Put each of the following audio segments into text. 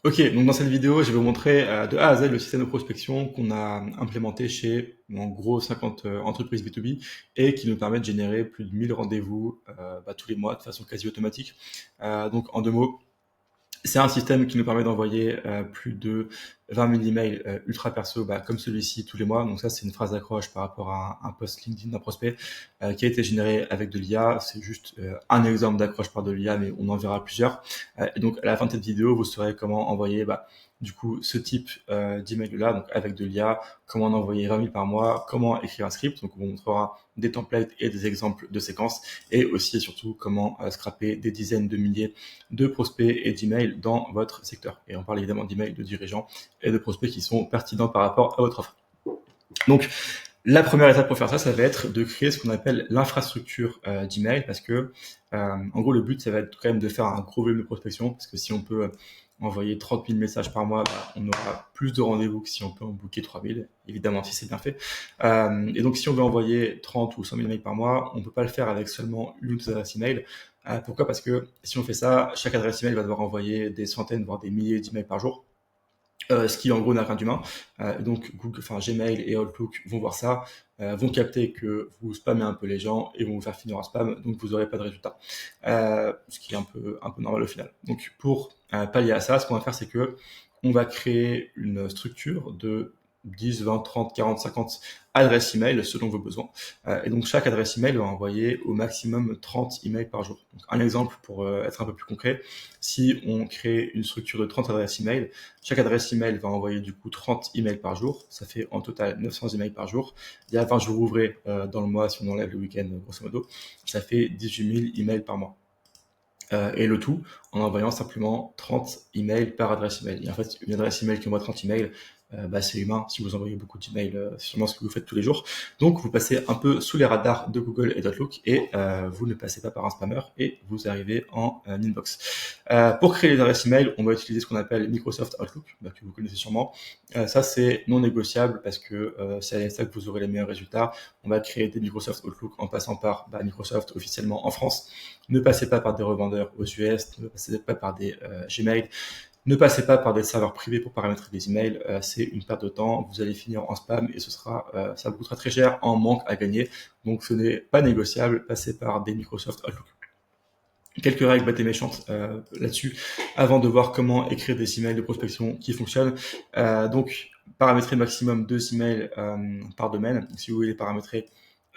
Ok, donc dans cette vidéo, je vais vous montrer de A à Z le système de prospection qu'on a implémenté chez en gros 50 entreprises B2B et qui nous permet de générer plus de 1000 rendez-vous tous les mois de façon quasi automatique. Donc en deux mots, c'est un système qui nous permet d'envoyer plus de 20 000 emails ultra perso, comme celui-ci tous les mois. Donc ça, c'est une phrase d'accroche par rapport à un post LinkedIn d'un prospect qui a été généré avec de l'IA. C'est juste un exemple d'accroche par de l'IA, mais on en verra plusieurs. Et donc à la fin de cette vidéo, vous saurez comment envoyer du coup ce type d'email-là, donc avec de l'IA, comment en envoyer 20 000 par mois, comment écrire un script. Donc on vous montrera des templates et des exemples de séquences, et aussi et surtout comment scraper des dizaines de milliers de prospects et d'emails dans votre secteur. Et on parle évidemment d'emails de dirigeants et de prospects qui sont pertinents par rapport à votre offre. Donc, la première étape pour faire ça, ça va être de créer ce qu'on appelle l'infrastructure d'email, parce que, en gros, le but, ça va être quand même de faire un gros volume de prospection, parce que si on peut envoyer 30 000 messages par mois, on aura plus de rendez-vous que si on peut en booker 3 000, évidemment, si c'est bien fait. Et donc, si on veut envoyer 30 ou 100 000 mails par mois, on ne peut pas le faire avec seulement une ou deux adresses email. Pourquoi? Parce que si on fait ça, chaque adresse email va devoir envoyer des centaines, voire des milliers d'emails par jour. Ce qui en gros n'a rien d'humain. Donc Google, Gmail et Outlook vont voir ça, vont capter que vous spammez un peu les gens et vont vous faire finir en spam, donc vous n'aurez pas de résultat. Ce qui est un peu normal au final. Donc pour pallier à ça, ce qu'on va faire, c'est que on va créer une structure de 10, 20, 30, 40, 50 adresses email selon vos besoins. Et donc chaque adresse email va envoyer au maximum 30 emails par jour. Donc, un exemple pour être un peu plus concret, si on crée une structure de 30 adresses email, chaque adresse email va envoyer du coup 30 emails par jour. Ça fait en total 900 emails par jour. Il y a 20 jours ouvrés dans le mois, si on enlève le week-end, grosso modo. Ça fait 18 000 emails par mois. Et le tout en envoyant simplement 30 emails par adresse email. Et en fait, une adresse email qui envoie 30 emails, c'est humain. Si vous envoyez beaucoup d'emails, c'est sûrement ce que vous faites tous les jours. Donc, vous passez un peu sous les radars de Google et d'Outlook et vous ne passez pas par un spammer et vous arrivez en inbox. Pour créer les adresses email, on va utiliser ce qu'on appelle Microsoft Outlook, que vous connaissez sûrement. Ça, c'est non négociable parce que c'est avec ça que vous aurez les meilleurs résultats. On va créer des Microsoft Outlook en passant par Microsoft officiellement en France. Ne passez pas par des revendeurs aux US, ne passez pas par des Gmail, ne passez pas par des serveurs privés pour paramétrer des emails. C'est une perte de temps. Vous allez finir en spam et ça vous coûtera très cher en manque à gagner. Donc ce n'est pas négociable. Passez par des Microsoft Outlook. Quelques règles bêtes et méchantes là-dessus avant de voir comment écrire des emails de prospection qui fonctionnent. Donc paramétrer maximum 2 emails par domaine. Donc, si vous voulez paramétrer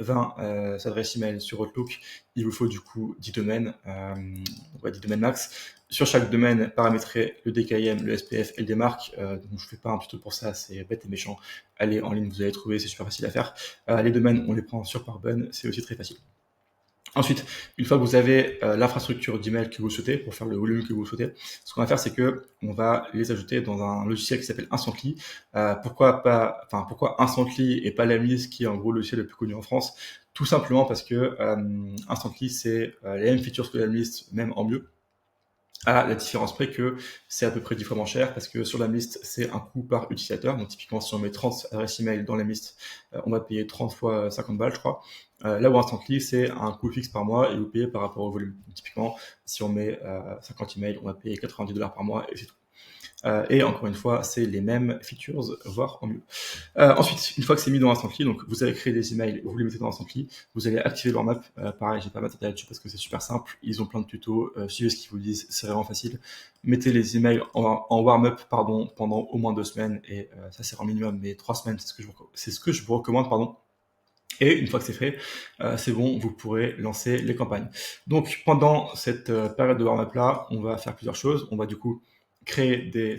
20 adresses email sur Outlook, il vous faut du coup 10 domaines, 10 domaines max. Sur chaque domaine, paramétrer le DKIM, le SPF et le démarque. Donc je fais pas un tuto pour ça, c'est bête et méchant. Allez en ligne, vous allez trouver, c'est super facile à faire. Les domaines, on les prend sur Parbun, c'est aussi très facile. Ensuite, une fois que vous avez l'infrastructure d'email que vous souhaitez, pour faire le volume que vous souhaitez, ce qu'on va faire, c'est que on va les ajouter dans un logiciel qui s'appelle Instantly. Pourquoi Instantly et pas Lemlist, qui est en gros le logiciel le plus connu en France? Tout simplement parce que Instantly, c'est les mêmes features que Lemlist, même en mieux. À la différence près que c'est à peu près 10 fois moins cher parce que sur la liste, c'est un coût par utilisateur. Donc, typiquement, si on met 30 adresses email dans la liste, on va payer 30 fois 50 balles, je crois. Là où Instantly, c'est un coût fixe par mois et vous payez par rapport au volume. Donc, typiquement, si on met 50 emails, on va payer 90 $ par mois et c'est tout. Et encore une fois, c'est les mêmes features, voire en mieux. Ensuite, une fois que c'est mis dans Instantly, donc vous avez créé des emails, vous les mettez dans Instantly, vous allez activer le warm-up. Pareil, j'ai pas m'attarder là-dessus parce que c'est super simple. Ils ont plein de tutos. Suivez ce qu'ils vous disent, c'est vraiment facile. Mettez les emails en warm-up, pendant au moins 2 semaines et ça c'est en minimum, mais 3 semaines, c'est ce que je vous recommande, pardon. Et une fois que c'est fait, c'est bon, vous pourrez lancer les campagnes. Donc pendant cette période de warm-up là, on va faire plusieurs choses. On va du coup créer une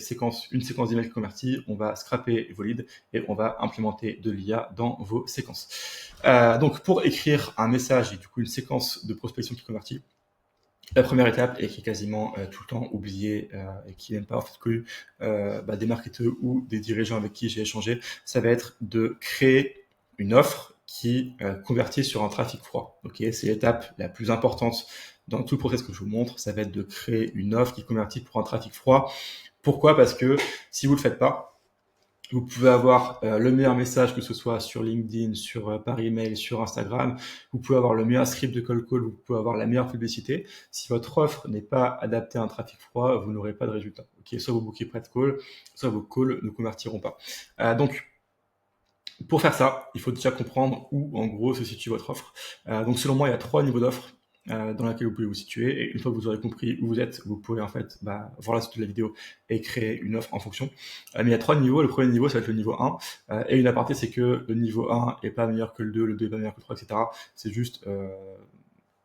séquence d'emails convertis, on va scraper vos leads et on va implémenter de l'IA dans vos séquences. Donc pour écrire un message et du coup une séquence de prospection qui convertit, la première étape, et qui est quasiment tout le temps oubliée et qui n'est même pas en fait connue des marketeurs ou des dirigeants avec qui j'ai échangé, ça va être de créer une offre qui convertit sur un trafic froid. Ok, c'est l'étape la plus importante dans tout le process que je vous montre. Ça va être de créer une offre qui convertit pour un trafic froid. Pourquoi? Parce que si vous le faites pas, Vous pouvez avoir le meilleur message, que ce soit sur LinkedIn, par email, sur Instagram. Vous pouvez avoir le meilleur script de cold call, vous pouvez avoir la meilleure publicité. Si votre offre n'est pas adaptée à un trafic froid, vous n'aurez pas de résultat. Ok, soit vous bookez pas de call, soit vos calls ne convertiront pas. Donc, pour faire ça, il faut déjà comprendre où, en gros, se situe votre offre. Donc, selon moi, il y a 3 niveaux d'offres dans laquelle vous pouvez vous situer. Et une fois que vous aurez compris où vous êtes, vous pourrez en fait voir la suite de la vidéo et créer une offre en fonction. Mais il y a 3 niveaux. Le premier niveau, ça va être le niveau 1. Et une aparté, c'est que le niveau 1 est pas meilleur que le 2 est pas meilleur que le 3, etc. C'est juste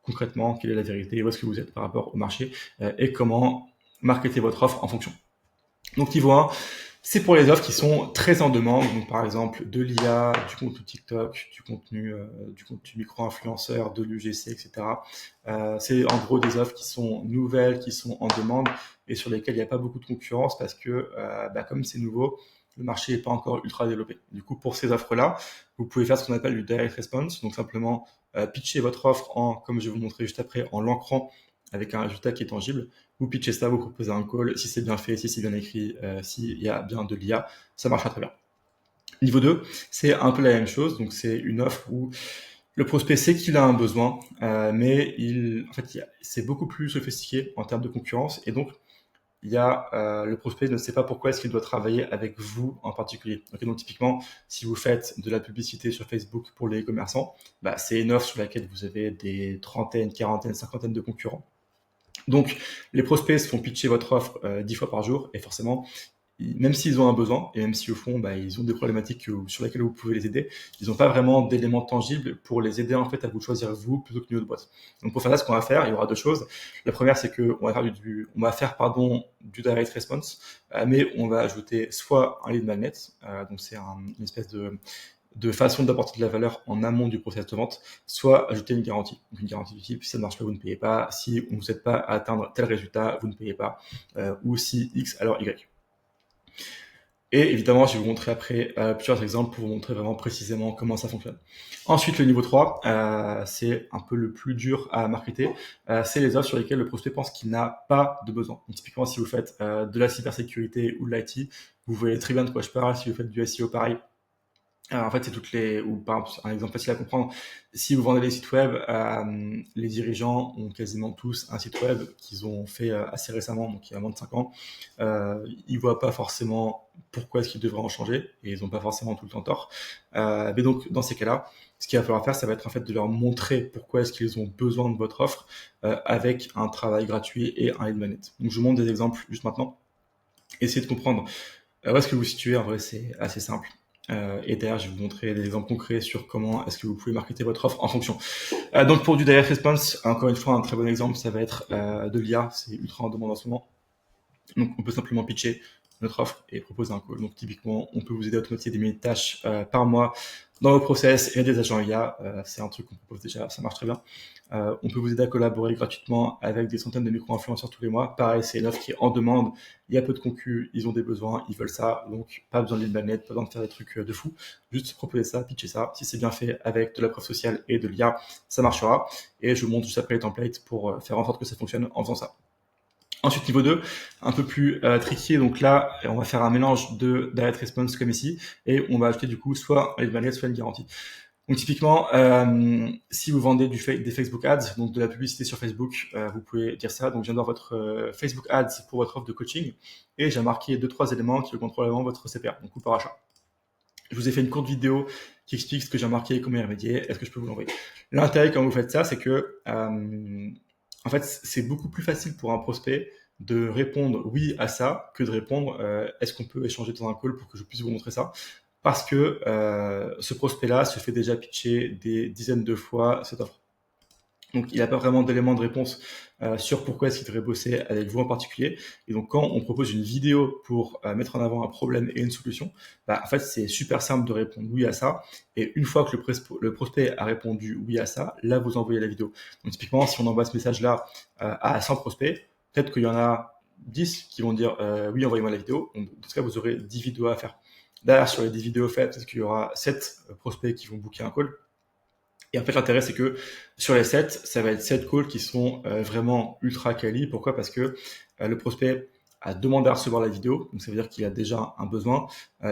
concrètement quelle est la vérité, où est-ce que vous êtes par rapport au marché et comment marketer votre offre en fonction. Donc niveau 1, c'est pour les offres qui sont très en demande, donc par exemple de l'IA, du contenu TikTok, du contenu micro-influenceur, de l'UGC, etc. C'est en gros des offres qui sont nouvelles, qui sont en demande et sur lesquelles il n'y a pas beaucoup de concurrence parce que comme c'est nouveau, le marché n'est pas encore ultra développé. Du coup, pour ces offres-là, vous pouvez faire ce qu'on appelle du direct response, donc simplement pitcher votre offre comme je vais vous montrer juste après, en l'ancrant avec un résultat qui est tangible. Vous pitchez ça, vous proposez un call, si c'est bien fait, si c'est bien écrit, s'il y a bien de l'IA, ça marchera très bien. Niveau 2, c'est un peu la même chose, donc c'est une offre où le prospect sait qu'il a un besoin, mais c'est beaucoup plus sophistiqué en termes de concurrence, et donc le prospect ne sait pas pourquoi est-ce qu'il doit travailler avec vous en particulier. Okay, donc typiquement, si vous faites de la publicité sur Facebook pour les commerçants, c'est une offre sur laquelle vous avez des trentaines, quarantaines, cinquantaines de concurrents. Donc, les prospects se font pitcher votre offre 10 fois par jour et forcément, même s'ils ont un besoin et même si au fond, ils ont des problématiques sur lesquelles vous pouvez les aider, ils n'ont pas vraiment d'éléments tangibles pour les aider en fait à vous choisir vous plutôt que notre boîte. Donc pour faire ça, ce qu'on va faire, il y aura 2 choses. La première, c'est que on va faire du direct response, mais on va ajouter soit un lead magnet, donc c'est une espèce de façon d'apporter de la valeur en amont du process de vente, soit ajouter une garantie. Donc une garantie du type, si ça ne marche pas, vous ne payez pas. Si on ne vous aide pas à atteindre tel résultat, vous ne payez pas. Ou si X, alors Y. Et évidemment, je vais vous montrer après plusieurs exemples pour vous montrer vraiment précisément comment ça fonctionne. Ensuite, le niveau 3, c'est un peu le plus dur à marketer. C'est les offres sur lesquelles le prospect pense qu'il n'a pas de besoin. Donc, typiquement, si vous faites de la cybersécurité ou de l'IT, vous voyez très bien de quoi je parle. Si vous faites du SEO, pareil. Alors, en fait, ou par exemple, un exemple facile à comprendre, si vous vendez des sites web, les dirigeants ont quasiment tous un site web qu'ils ont fait assez récemment, donc il y a moins de 5 ans. Ils voient pas forcément pourquoi est-ce qu'ils devraient en changer, et ils ont pas forcément tout le temps tort. Mais donc, dans ces cas-là, ce qu'il va falloir faire, ça va être en fait de leur montrer pourquoi est-ce qu'ils ont besoin de votre offre avec un travail gratuit et un lead magnet. Donc, je vous montre des exemples juste maintenant. Essayez de comprendre où est-ce que vous vous situez. En vrai, c'est assez simple. Et derrière, je vais vous montrer des exemples concrets sur comment est-ce que vous pouvez marketer votre offre en fonction. Donc pour du direct response, encore une fois, un très bon exemple, ça va être de l'IA, c'est ultra en demande en ce moment. Donc on peut simplement pitcher notre offre et proposer un call. Donc typiquement, on peut vous aider à automatiser des milliers de tâches par mois dans vos process et des agents IA. C'est un truc qu'on propose déjà, ça marche très bien. On peut vous aider à collaborer gratuitement avec des centaines de micro-influenceurs tous les mois. Pareil, c'est une offre qui est en demande. Il y a peu de concus, ils ont des besoins, ils veulent ça. Donc pas besoin de lead magnet, pas besoin de faire des trucs de fou. Juste proposer ça, pitcher ça. Si c'est bien fait avec de la preuve sociale et de l'IA, ça marchera. Et je vous montre juste après les templates pour faire en sorte que ça fonctionne en faisant ça. Ensuite, niveau 2, un peu plus tricky. Donc là, on va faire un mélange de direct response comme ici, et on va ajouter du coup soit un lead magnet, soit une garantie. Donc typiquement, si vous vendez des Facebook Ads, donc de la publicité sur Facebook, vous pouvez dire ça. Donc je viens de voir votre Facebook Ads pour votre offre de coaching, et j'ai marqué 2-3 éléments qui contrôlent vraiment votre CPA, donc coût par achat. Je vous ai fait une courte vidéo qui explique ce que j'ai marqué, comment y remédier. Est-ce que je peux vous l'envoyer? L'intérêt quand vous faites ça, c'est que en fait, c'est beaucoup plus facile pour un prospect de répondre oui à ça que de répondre est-ce qu'on peut échanger dans un call pour que je puisse vous montrer ça. Parce que ce prospect-là se fait déjà pitcher des dizaines de fois cette offre. Donc, il n'a pas vraiment d'éléments de réponse sur pourquoi est-ce qu'il devrait bosser avec vous en particulier. Et donc, quand on propose une vidéo pour mettre en avant un problème et une solution, en fait, c'est super simple de répondre oui à ça. Et une fois que le prospect a répondu oui à ça, là, vous envoyez la vidéo. Donc, typiquement, si on envoie ce message-là à 100 prospects, peut-être qu'il y en a 10 qui vont dire oui, envoyez-moi la vidéo. Donc, dans ce cas, vous aurez 10 vidéos à faire. Derrière, sur les 10 vidéos faites, peut-être qu'il y aura 7 prospects qui vont booker un call. Et en fait, l'intérêt, c'est que sur les 7, ça va être 7 calls qui sont vraiment ultra quali. Pourquoi? Parce que le prospect a demandé à recevoir la vidéo, donc ça veut dire qu'il a déjà un besoin.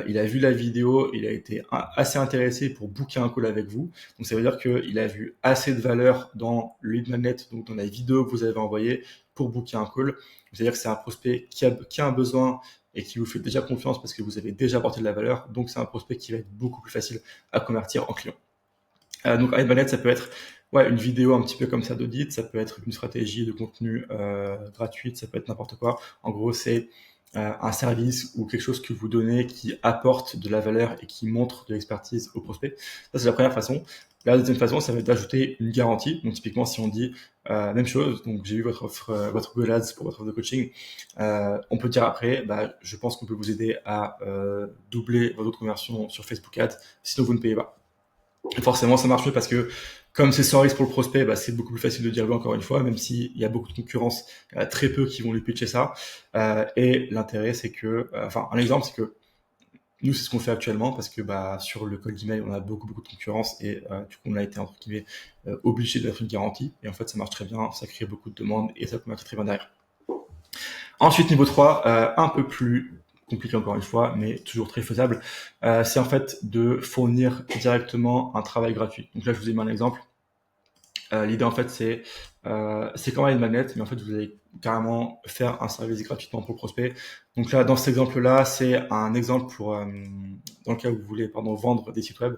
Il a vu la vidéo, il a été assez intéressé pour booker un call avec vous. Donc ça veut dire qu'il a vu assez de valeur dans le lead magnet, donc dans la vidéo que vous avez envoyée pour booker un call. C'est-à-dire que c'est un prospect qui a un besoin et qui vous fait déjà confiance parce que vous avez déjà apporté de la valeur. Donc c'est un prospect qui va être beaucoup plus facile à convertir en client. Donc un lead magnet, ça peut être une vidéo un petit peu comme ça d'audit, ça peut être une stratégie de contenu gratuite, ça peut être n'importe quoi. En gros, c'est un service ou quelque chose que vous donnez qui apporte de la valeur et qui montre de l'expertise au prospect. Ça, c'est la première façon. La deuxième façon, ça va être d'ajouter une garantie. Donc, typiquement, si on dit même chose, donc j'ai vu votre offre, votre Google Ads pour votre offre de coaching, on peut dire après, je pense qu'on peut vous aider à doubler votre conversion sur Facebook Ads, sinon vous ne payez pas. Et forcément, ça marche mieux parce que comme c'est sans risque pour le prospect, c'est beaucoup plus facile de dire oui encore une fois, même s'il y a beaucoup de concurrence, il y en a très peu qui vont lui pitcher ça. Et l'intérêt, c'est que, un exemple, c'est que nous, c'est ce qu'on fait actuellement parce que sur le cold email, on a beaucoup de concurrence et du coup, on a été entre guillemets obligé de mettre une garantie. Et en fait, ça marche très bien, ça crée beaucoup de demandes et ça convertit très bien derrière. Ensuite, niveau 3, un peu plus compliqué encore une fois, mais toujours très faisable, c'est en fait de fournir directement un travail gratuit. Donc là, je vous ai mis un exemple. L'idée en fait c'est quand même une manette, mais en fait vous allez carrément faire un service gratuitement pour le prospect. Donc là, dans cet exemple-là, c'est un exemple pour dans le cas où vous voulez vendre des sites web.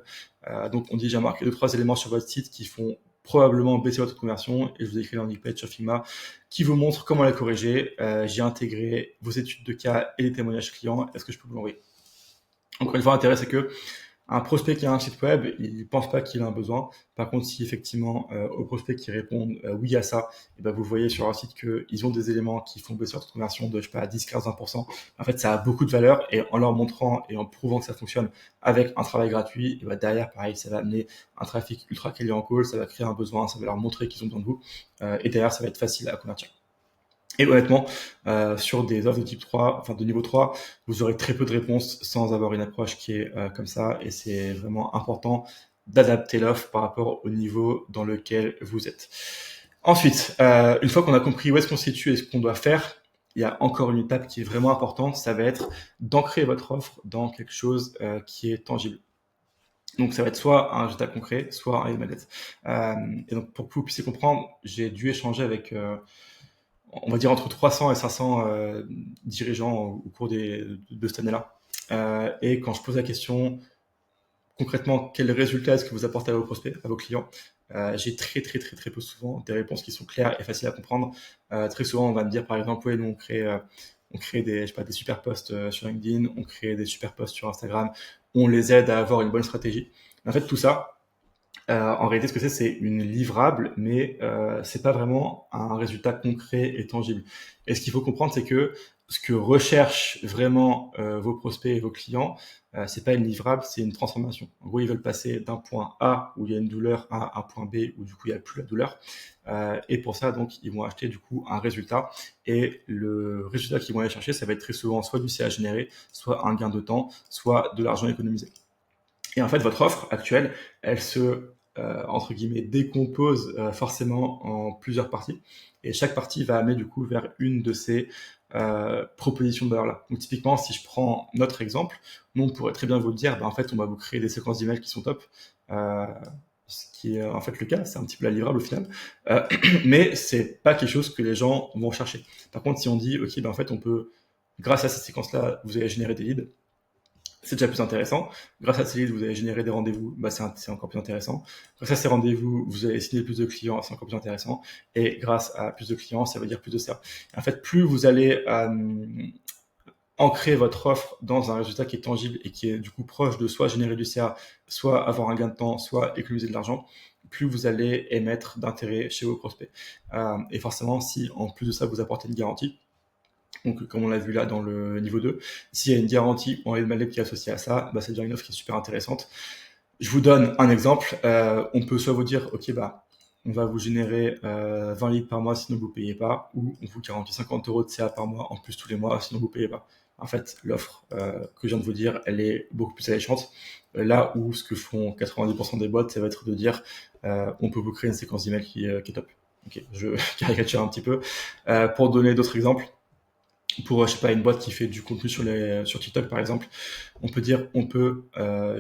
Donc on dit j'ai marqué 2-3 éléments sur votre site qui font probablement baisser votre conversion et je vous ai écrit un landing page sur Figma qui vous montre comment la corriger. J'ai intégré vos études de cas et les témoignages clients. Est-ce que je peux vous l'envoyer? Encore une fois, l'intérêt c'est que un prospect qui a un site web, il pense pas qu'il a un besoin. Par contre, si effectivement aux prospects qui répondent oui à ça, et vous voyez sur leur site qu'ils ont des éléments qui font baisser votre conversion de 10, 15, 20%. En fait, ça a beaucoup de valeur et en leur montrant et en prouvant que ça fonctionne avec un travail gratuit, et derrière, pareil, ça va amener un trafic ultra quali en call, ça va créer un besoin, ça va leur montrer qu'ils ont besoin de vous et derrière, ça va être facile à convertir. Et honnêtement, sur des offres de type 3, de niveau 3, vous aurez très peu de réponses sans avoir une approche qui est comme ça. Et c'est vraiment important d'adapter l'offre par rapport au niveau dans lequel vous êtes. Ensuite, une fois qu'on a compris où est-ce qu'on se situe et ce qu'on doit faire, il y a encore une étape qui est vraiment importante, ça va être d'ancrer votre offre dans quelque chose qui est tangible. Donc ça va être soit un résultat concret, soit un lead magnet. Et donc pour que vous puissiez comprendre, j'ai dû échanger avec on va dire entre 300 et 500 dirigeants au cours de cette année-là. Et quand je pose la question, concrètement, quel résultat est-ce que vous apportez à vos prospects, à vos clients, j'ai très peu souvent des réponses qui sont claires et faciles à comprendre. Très souvent, on va me dire, par exemple, oui, nous, on crée des super posts sur LinkedIn, on crée des super posts sur Instagram, on les aide à avoir une bonne stratégie. En fait, tout ça, en réalité, ce que c'est une livrable, mais c'est pas vraiment un résultat concret et tangible. Et ce qu'il faut comprendre, c'est que ce que recherchent vraiment vos prospects et vos clients, c'est pas une livrable, c'est une transformation. En gros, ils veulent passer d'un point A où il y a une douleur à un point B où du coup il n'y a plus la douleur. Et pour ça, donc, ils vont acheter du coup un résultat. Et le résultat qu'ils vont aller chercher, ça va être très souvent soit du CA généré, soit un gain de temps, soit de l'argent économisé. Et en fait, votre offre actuelle, elle se entre guillemets décompose forcément en plusieurs parties et chaque partie va amener du coup vers une de ces propositions de valeur là. Donc typiquement, si je prends notre exemple, nous on pourrait très bien vous le dire, en fait on va vous créer des séquences d'emails qui sont top, ce qui est en fait le cas, c'est un petit peu la livrable au final, mais c'est pas quelque chose que les gens vont chercher. Par contre, si on dit ok, en fait on peut, grâce à ces séquences là, vous allez générer des leads, c'est déjà plus intéressant. Grâce à ces leads, vous allez générer des rendez-vous, c'est encore plus intéressant. Grâce à ces rendez-vous, vous allez signer plus de clients, c'est encore plus intéressant. Et grâce à plus de clients, ça veut dire plus de CA. En fait, plus vous allez ancrer votre offre dans un résultat qui est tangible et qui est du coup proche de soit générer du CA, soit avoir un gain de temps, soit économiser de l'argent, plus vous allez émettre d'intérêt chez vos prospects. Et forcément, si en plus de ça, vous apportez une garantie, donc, comme on l'a vu là dans le niveau 2, s'il y a une garantie en lead qui est associée à ça, c'est déjà une offre qui est super intéressante. Je vous donne un exemple. On peut soit vous dire, ok, on va vous générer 20 leads par mois, sinon vous ne payez pas, ou on vous garantit 50 € de CA par mois en plus tous les mois, sinon vous ne payez pas. En fait, l'offre que je viens de vous dire, elle est beaucoup plus alléchante. Là où ce que font 90% des boîtes, ça va être de dire, on peut vous créer une séquence d'email qui est top. Ok, je caricature un petit peu. Pour donner d'autres exemples, pour, je sais pas, une boîte qui fait du contenu sur TikTok, par exemple, on peut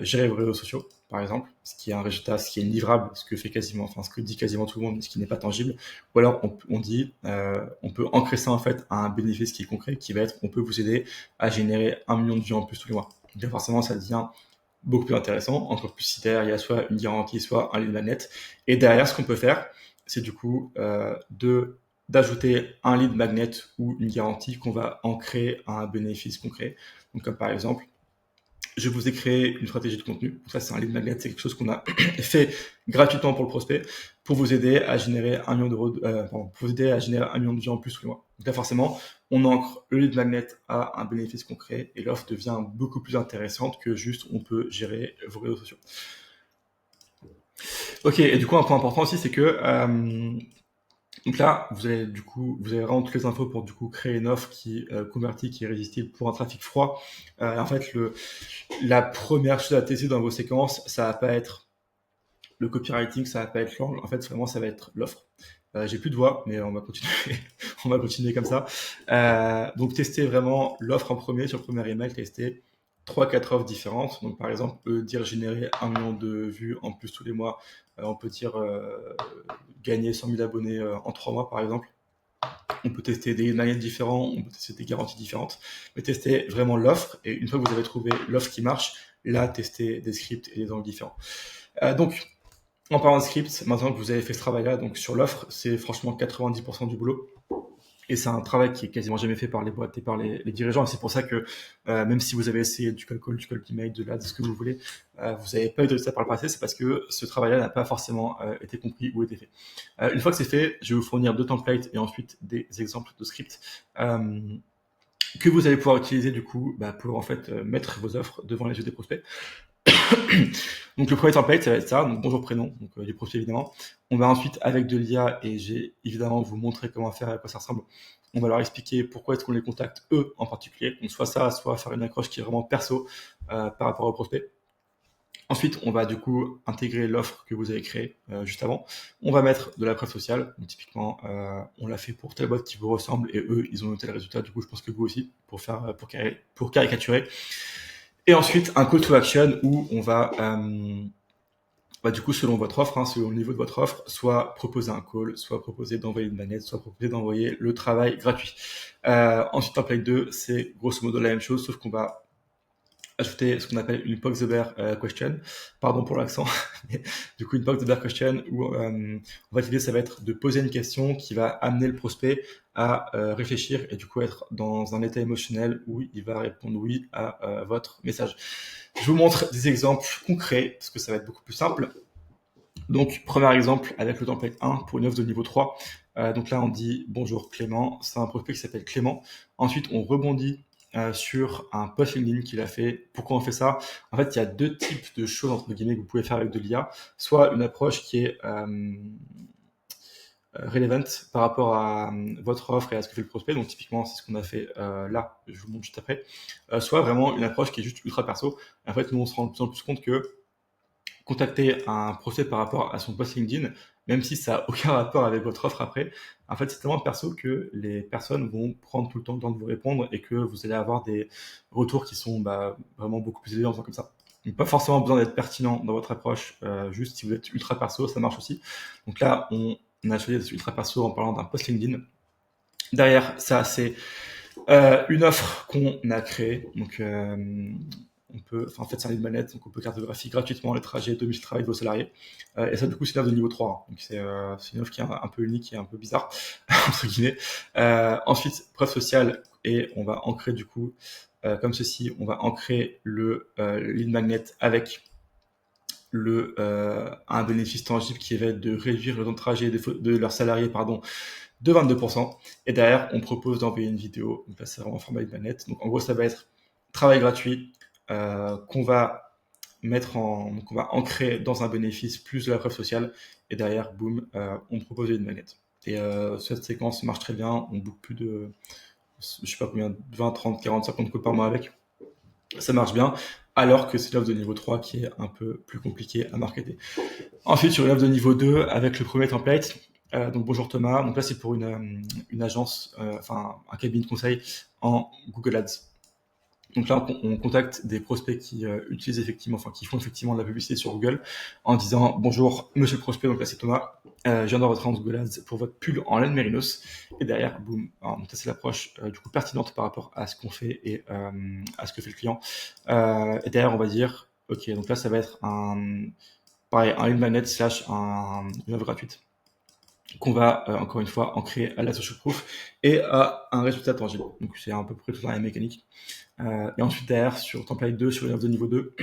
gérer vos réseaux sociaux, par exemple, ce qui est un résultat, ce qui est livrable, ce que dit quasiment tout le monde, mais ce qui n'est pas tangible. Ou alors, on peut ancrer ça, en fait, à un bénéfice qui est concret, qui va être, on peut vous aider à générer 1 million de vues en plus tous les mois. Donc, forcément, ça devient beaucoup plus intéressant, encore plus si derrière, il y a soit une garantie, soit un lead magnet. Et derrière, ce qu'on peut faire, c'est du coup, d'ajouter un lead magnet ou une garantie qu'on va ancrer à un bénéfice concret. Donc, comme par exemple, je vous ai créé une stratégie de contenu. Donc ça, c'est un lead magnet, c'est quelque chose qu'on a fait gratuitement pour le prospect pour vous aider à générer 1 million d'euros, pour vous aider à générer 1 million de vues en plus tous les mois. Donc là, forcément, on ancre le lead magnet à un bénéfice concret et l'offre devient beaucoup plus intéressante que juste on peut gérer vos réseaux sociaux. Ok, et du coup, un point important aussi, c'est que donc là, vous avez vraiment toutes les infos pour du coup créer une offre qui convertit, qui est résistible pour un trafic froid. En fait, la première chose à tester dans vos séquences, ça va pas être le copywriting, ça va pas être l'angle. En fait, vraiment, ça va être l'offre. J'ai plus de voix, mais on va continuer, on va continuer comme ça. Donc, testez vraiment l'offre en premier sur le premier email, testez 3-4 offres différentes. Donc, par exemple, dire générer 1 million de vues en plus tous les mois. On peut dire gagner 100 000 abonnés en 3 mois, par exemple. On peut tester des manettes différents, on peut tester des garanties différentes, mais tester vraiment l'offre. Et une fois que vous avez trouvé l'offre qui marche, là, tester des scripts et des angles différents. Donc, en parlant de scripts, maintenant que vous avez fait ce travail-là, donc sur l'offre, c'est franchement 90% du boulot. Et c'est un travail qui est quasiment jamais fait par les boîtes et par les dirigeants. Et c'est pour ça que même si vous avez essayé du cold call, du cold email, de ce que vous voulez, vous n'avez pas eu de résultat par le passé, c'est parce que ce travail-là n'a pas forcément été compris ou été fait. Une fois que c'est fait, je vais vous fournir 2 templates et ensuite des exemples de scripts que vous allez pouvoir utiliser du coup pour en fait mettre vos offres devant les yeux des prospects. Donc le premier template, ça va être ça, donc bonjour prénom, donc du prospect évidemment. On va ensuite, avec de l'IA, et j'ai évidemment vous montrer comment faire, à quoi ça ressemble, on va leur expliquer pourquoi est-ce qu'on les contacte eux en particulier. Donc soit ça, soit faire une accroche qui est vraiment perso par rapport au prospect. Ensuite, on va du coup intégrer l'offre que vous avez créée juste avant. On va mettre de la preuve sociale. Donc, typiquement, on l'a fait pour telle boîte qui vous ressemble et eux, ils ont noté le résultat. Du coup, je pense que vous aussi, pour caricaturer. Et ensuite, un call to action où on va, du coup, selon votre offre, selon le niveau de votre offre, soit proposer un call, soit proposer d'envoyer une manette, soit proposer d'envoyer le travail gratuit. Ensuite, template 2, c'est grosso modo la même chose, sauf qu'on va ajouter ce qu'on appelle une poke the bear question. Pardon pour l'accent, mais du coup une poke the bear question où en fait l'idée ça va être de poser une question qui va amener le prospect à réfléchir et du coup être dans un état émotionnel où il va répondre oui à votre message. Je vous montre des exemples concrets parce que ça va être beaucoup plus simple. Donc premier exemple avec le template 1 pour une offre de niveau 3. Donc là on dit bonjour Clément, c'est un prospect qui s'appelle Clément. Ensuite on rebondit sur un post LinkedIn qu'il a fait. Pourquoi on fait ça? En fait, il y a 2 types de choses entre guillemets que vous pouvez faire avec de l'IA. Soit une approche qui est relevant par rapport à votre offre et à ce que fait le prospect. Donc typiquement, c'est ce qu'on a fait là. Je vous montre juste après. Soit vraiment une approche qui est juste ultra perso. En fait, nous on se rend de plus en plus compte que contacter un prospect par rapport à son post LinkedIn, même si ça n'a aucun rapport avec votre offre après, en fait, c'est tellement perso que les personnes vont prendre tout le temps de vous répondre et que vous allez avoir des retours qui sont vraiment beaucoup plus élevés en faisant comme ça. Donc, pas forcément besoin d'être pertinent dans votre approche, juste si vous êtes ultra perso, ça marche aussi. Donc là, on a choisi d'être ultra perso en parlant d'un post LinkedIn. Derrière, ça, c'est une offre qu'on a créée. Donc, en fait, c'est un lead magnet, donc on peut cartographier gratuitement les trajets de travail de vos salariés. Et ça, du coup, c'est une offre de niveau 3. Donc, c'est une offre qui est un peu unique et un peu bizarre, entre guillemets. Ensuite, preuve sociale, et on va ancrer, du coup, comme ceci, on va ancrer le lead magnet avec un bénéfice tangible qui va être de réduire le temps de trajet de leurs salariés, de 22%. Et derrière, on propose d'envoyer une vidéo. Donc là, c'est vraiment en format lead magnet. Donc, en gros, ça va être travail gratuit, qu'on va qu'on va ancrer dans un bénéfice plus de la preuve sociale et derrière boum on propose une manette et cette séquence marche très bien, on book plus de je sais pas combien, 20, 30, 40, 50 calls par mois avec, ça marche bien, alors que c'est l'offre de niveau 3 qui est un peu plus compliquée à marketer. Ensuite sur l'offre de niveau 2 avec le premier template, donc bonjour Thomas, donc là c'est pour une agence, un cabinet de conseil en Google Ads. Donc là, on contacte des prospects qui utilisent effectivement, enfin qui font effectivement de la publicité sur Google en disant bonjour monsieur le prospect, donc là c'est Thomas, je viens de votre annonce Google Ads pour votre pull en laine mérinos. Et derrière, boum, donc ça c'est l'approche du coup pertinente par rapport à ce qu'on fait et à ce que fait le client. Et derrière, on va dire ok, donc là ça va être pareil, un lead magnet slash une offre gratuite qu'on va encore une fois ancrer à la social proof et à un résultat tangible. Donc c'est à peu près toute la même mécanique. Et ensuite derrière sur template 2, sur une offre de niveau 2,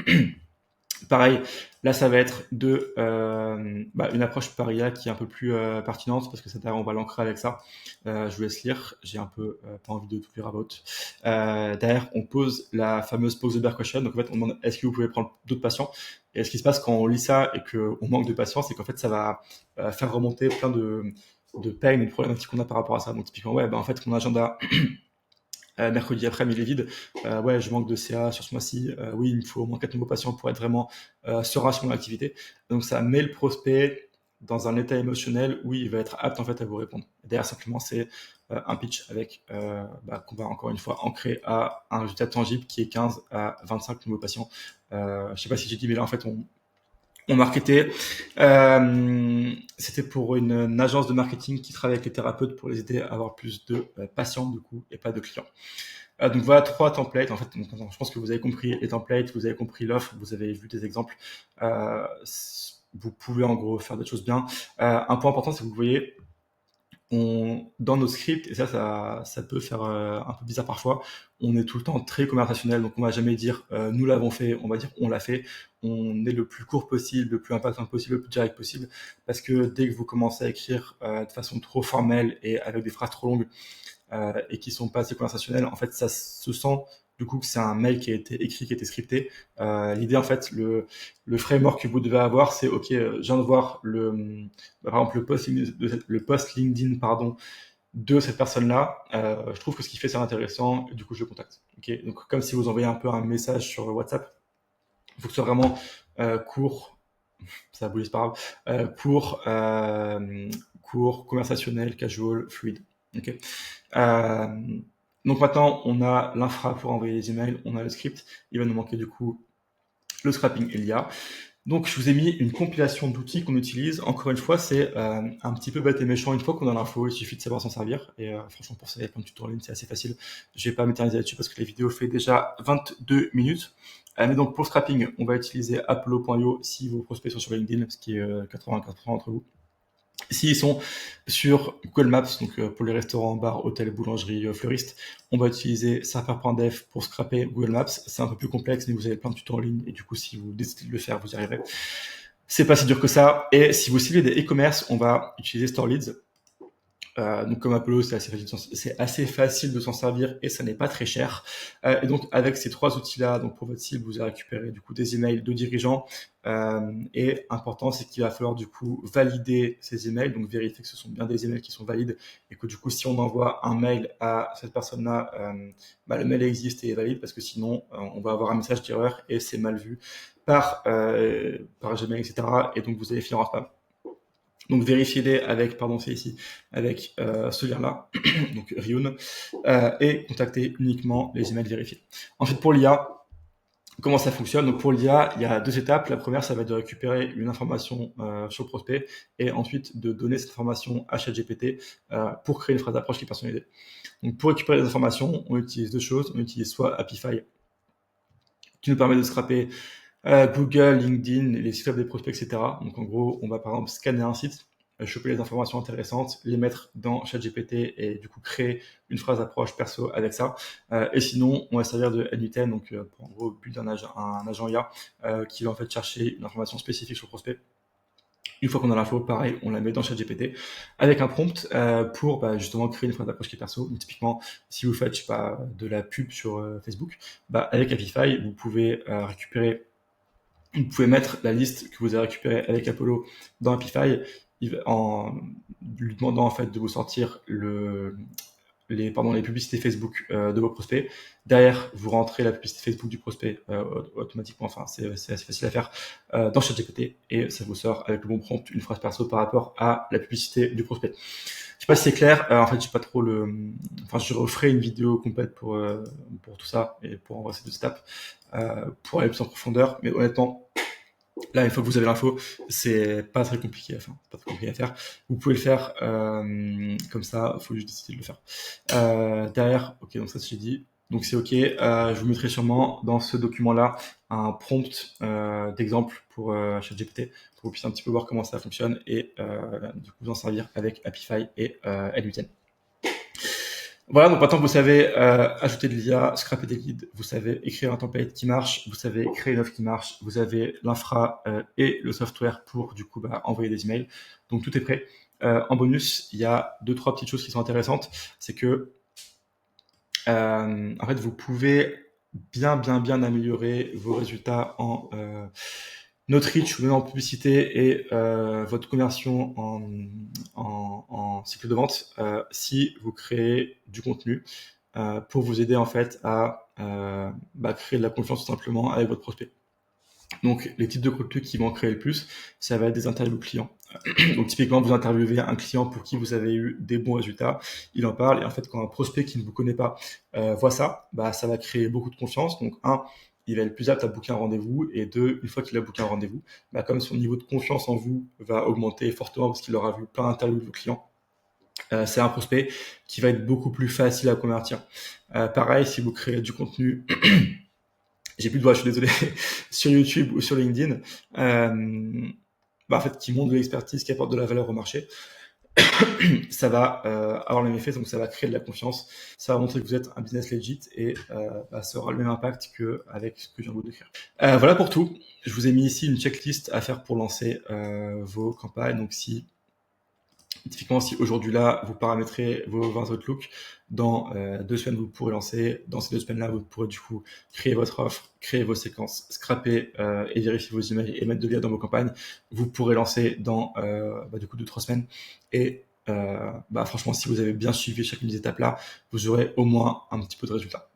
pareil, là ça va être une approche par IA qui est un peu plus pertinente parce que ça, on va l'ancrer avec ça. Je vous laisse lire, j'ai un peu pas envie de tout lire à vote. Derrière, on pose la fameuse pose the bear question. Donc en fait, on demande est-ce que vous pouvez prendre d'autres patients. Et ce qui se passe quand on lit ça et qu'on manque de patients, c'est qu'en fait ça va faire remonter plein de pain et de problématiques qu'on a par rapport à ça. Donc typiquement, en fait, mon agenda mercredi après-midi est vide, ouais, je manque de CA sur ce mois-ci, oui, il me faut au moins 4 nouveaux patients pour être vraiment serein sur mon activité. Donc ça met le prospect dans un état émotionnel où il va être apte en fait à vous répondre. Derrière, simplement, c'est un pitch avec qu'on va encore une fois ancrer à un résultat tangible qui est 15 à 25 nouveaux patients. Je sais pas si j'ai dit, mais là en fait on marketait. C'était pour une agence de marketing qui travaille avec les thérapeutes pour les aider à avoir plus de patients du coup et pas de clients. Donc voilà 3 templates. En fait, je pense que vous avez compris les templates, vous avez compris l'offre, vous avez vu des exemples. Vous pouvez en gros faire des choses bien. Un point important, c'est que vous voyez, dans nos scripts, et ça peut faire un peu bizarre parfois, on est tout le temps très conversationnel, donc on va jamais dire nous l'avons fait, on va dire on l'a fait. On est le plus court possible, le plus impactant possible, le plus direct possible, parce que dès que vous commencez à écrire de façon trop formelle et avec des phrases trop longues et qui sont pas assez conversationnelles, en fait ça se sent du coup que c'est un mail qui a été écrit, qui a été scripté. L'idée en fait, le framework que vous devez avoir, c'est ok, je viens de voir par exemple le post LinkedIn de cette personne-là. Je trouve que ce qu'il fait c'est intéressant, et du coup je le contacte. Okay, donc comme si vous envoyez un peu un message sur WhatsApp, il faut que ce soit vraiment court, ça a bougé, c'est pas grave, court, conversationnel, casual, fluide. Okay. Donc maintenant, on a l'infra pour envoyer les emails, on a le script. Il va nous manquer du coup le scrapping et l'IA. Donc je vous ai mis une compilation d'outils qu'on utilise. Encore une fois, c'est un petit peu bête et méchant. Une fois qu'on a l'info, il suffit de savoir s'en servir. Et franchement, pour ça, il y a plein de tutos en ligne, c'est assez facile. Je vais pas m'éterniser là-dessus parce que la vidéo fait déjà 22 minutes. Mais donc pour le scrapping, on va utiliser Apollo.io si vos prospects sont sur LinkedIn, ce qui est 95% d'entre vous. S'ils sont sur Google Maps, donc pour les restaurants, bars, hôtels, boulangeries, fleuristes, on va utiliser Surfer.dev pour scraper Google Maps. C'est un peu plus complexe, mais vous avez plein de tutos en ligne et du coup, si vous décidez de le faire, vous y arriverez. C'est pas si dur que ça. Et si vous ciblez des e-commerce, on va utiliser StoreLeads. Donc comme Apollo, c'est assez facile de s'en servir et ça n'est pas très cher. Et donc avec ces 3 outils-là, donc pour votre cible, vous allez récupérer du coup des emails de dirigeants. Et important, c'est qu'il va falloir du coup valider ces emails, donc vérifier que ce sont bien des emails qui sont valides et que du coup, si on envoie un mail à cette personne-là, le mail existe et est valide parce que sinon, on va avoir un message d'erreur et c'est mal vu par Gmail, etc. Et donc vous allez finir en spam. Donc vérifiez-les avec, c'est ici, avec ce lien-là, donc Ryun, et contactez uniquement les emails vérifiés. Ensuite, pour l'IA, comment ça fonctionne? Donc pour l'IA, il y a 2 étapes. La première, ça va être de récupérer une information sur le prospect et ensuite de donner cette information à ChatGPT pour créer une phrase d'approche qui est personnalisée. Donc pour récupérer les informations, on utilise 2 choses. On utilise soit Apify, qui nous permet de scraper Google, LinkedIn, les sites web des prospects, etc. Donc en gros, on va par exemple scanner un site, choper les informations intéressantes, les mettre dans ChatGPT et du coup créer une phrase d'approche perso avec ça. Et sinon, on va servir de N8N, donc pour en gros but un agent IA qui va en fait chercher une information spécifique sur le prospect. Une fois qu'on a l'info, pareil, on la met dans ChatGPT avec un prompt pour justement créer une phrase d'approche qui est perso. Donc, typiquement, si vous faites de la pub sur Facebook, avec Apify, vous pouvez récupérer. Vous pouvez mettre la liste que vous avez récupérée avec Apollo dans Apify en lui demandant en fait de vous sortir les publicités Facebook de vos prospects. Derrière, vous rentrez la publicité Facebook du prospect automatiquement. Enfin, c'est assez facile à faire dans ChatGPT et ça vous sort avec le bon prompt une phrase perso par rapport à la publicité du prospect. Je sais pas si c'est clair. En fait, j'ai pas trop enfin, je referai une vidéo complète pour tout ça et pour envoyer ces 2 étapes pour aller plus en profondeur. Mais honnêtement, là, une fois que vous avez l'info, c'est pas très compliqué. Enfin, c'est pas très compliqué à faire. Vous pouvez le faire comme ça. Il faut juste décider de le faire. Derrière, ok, donc ça c'est dit. Donc c'est ok. Je vous mettrai sûrement dans ce document-là un prompt d'exemple pour ChatGPT pour que vous puissiez un petit peu voir comment ça fonctionne et du coup vous en servir avec Apify et N8N. Voilà, donc maintenant que vous savez ajouter de l'IA, scraper des leads, vous savez écrire un template qui marche, vous savez créer une offre qui marche, vous avez l'infra et le software pour du coup envoyer des emails. Donc tout est prêt. En bonus, il y a 2-3 petites choses qui sont intéressantes. C'est que en fait, vous pouvez bien améliorer vos résultats en notre reach ou même en publicité et votre conversion en cycle de vente si vous créez du contenu pour vous aider en fait à créer de la confiance tout simplement avec votre prospect. Donc les types de contenu qui vont créer le plus, ça va être des interviews clients. Donc typiquement, vous interviewez un client pour qui vous avez eu des bons résultats, il en parle et en fait quand un prospect qui ne vous connaît pas voit ça, ça va créer beaucoup de confiance. Donc un, il va être plus apte à booker un rendez-vous et deux, une fois qu'il a booké un rendez-vous, comme son niveau de confiance en vous va augmenter fortement parce qu'il aura vu plein d'interviews de vos clients, c'est un prospect qui va être beaucoup plus facile à convertir. Pareil, si vous créez du contenu, j'ai plus de voix, je suis désolé, sur YouTube ou sur LinkedIn, en fait, qui montre de l'expertise, qui apporte de la valeur au marché, ça va avoir le même effet, donc ça va créer de la confiance, ça va montrer que vous êtes un business legit et ça aura le même impact qu'avec ce que je viens de vous décrire. Voilà pour tout. Je vous ai mis ici une checklist à faire pour lancer vos campagnes. Donc typiquement, si aujourd'hui là, vous paramétrez vos 20 Outlook, dans 2 semaines, vous pourrez lancer. Dans ces 2 semaines-là, vous pourrez du coup créer votre offre, créer vos séquences, scraper et vérifier vos emails et mettre de l'IA dans vos campagnes. Vous pourrez lancer dans du coup 2-3 semaines. Et franchement, si vous avez bien suivi chacune des étapes-là, vous aurez au moins un petit peu de résultats.